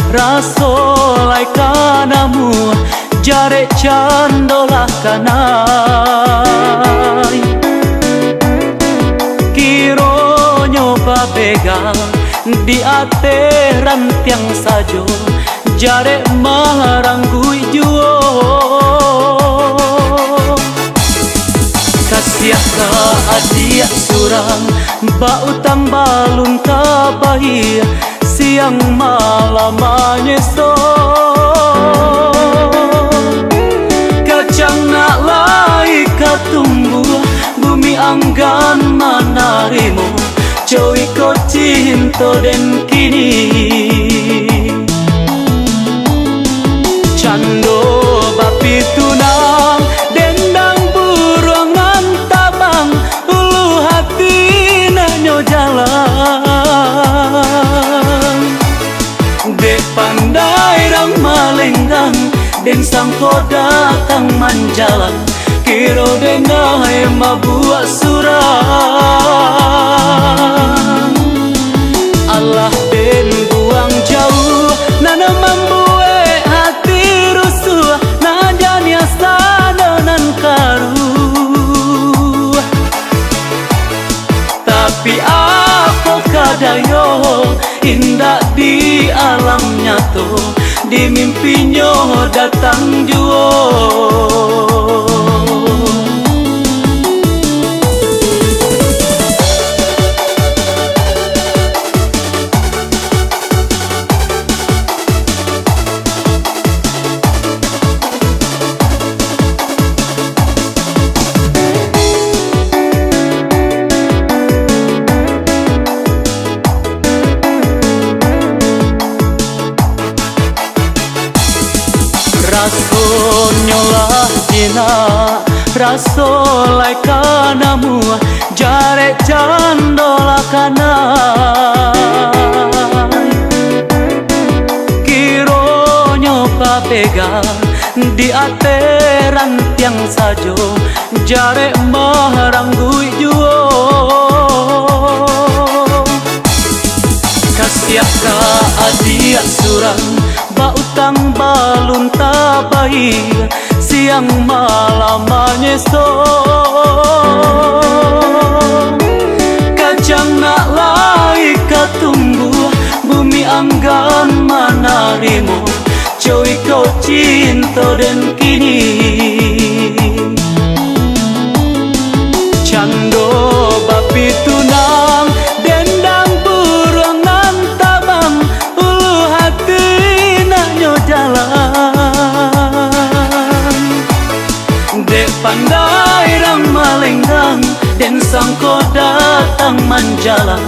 rasolai kanamu jare candolah kanai kironyo babega di ate rantiang sajo jare maranggui juo kasiak ka adia surang ba utang balun tabahi siang malam menyeso kacang nak lai katumbuh bumi anggan manarimu Joy ko cinta dan kini cando bapi tunang dendang buruangan tabang ulu hati nanyo jalan dek pandai rang malenggang den sangko datang manjalan kiro dengai mabuat surang Allah den buang jauh nana membue hati rusuh nadanya sananan karu tapi apa kadayo indah di alam nyata di mimpinya datang juo rasonyolah dina rasolai kanamu jare candolah kanai kironyo papega di ate rantiang sajo jare maranggui juo kasiak ka adia surang ba utang balun tabai siang malam menyeso kacang nak lai katumbuh bumi anggan manarimu Joy ko cinta dan kini cando bapi tunang dendang buruangan tabang ulu hati nanyo jalan dek pandai rang malenggang den sangko datang manjalan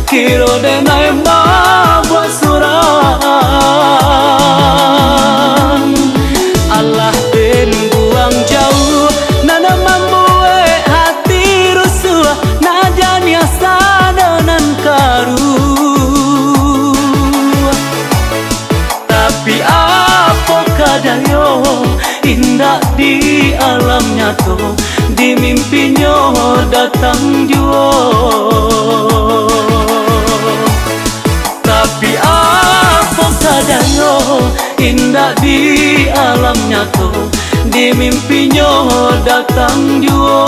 kiro denai mabuat surang Allah den buang jauh nana membue hati rusuh najanya sananan karu tapi apa kadayo indah di alam nyata di mimpinya datang juo tapi apa kadayo indah di alam nyata di mimpinya datang juo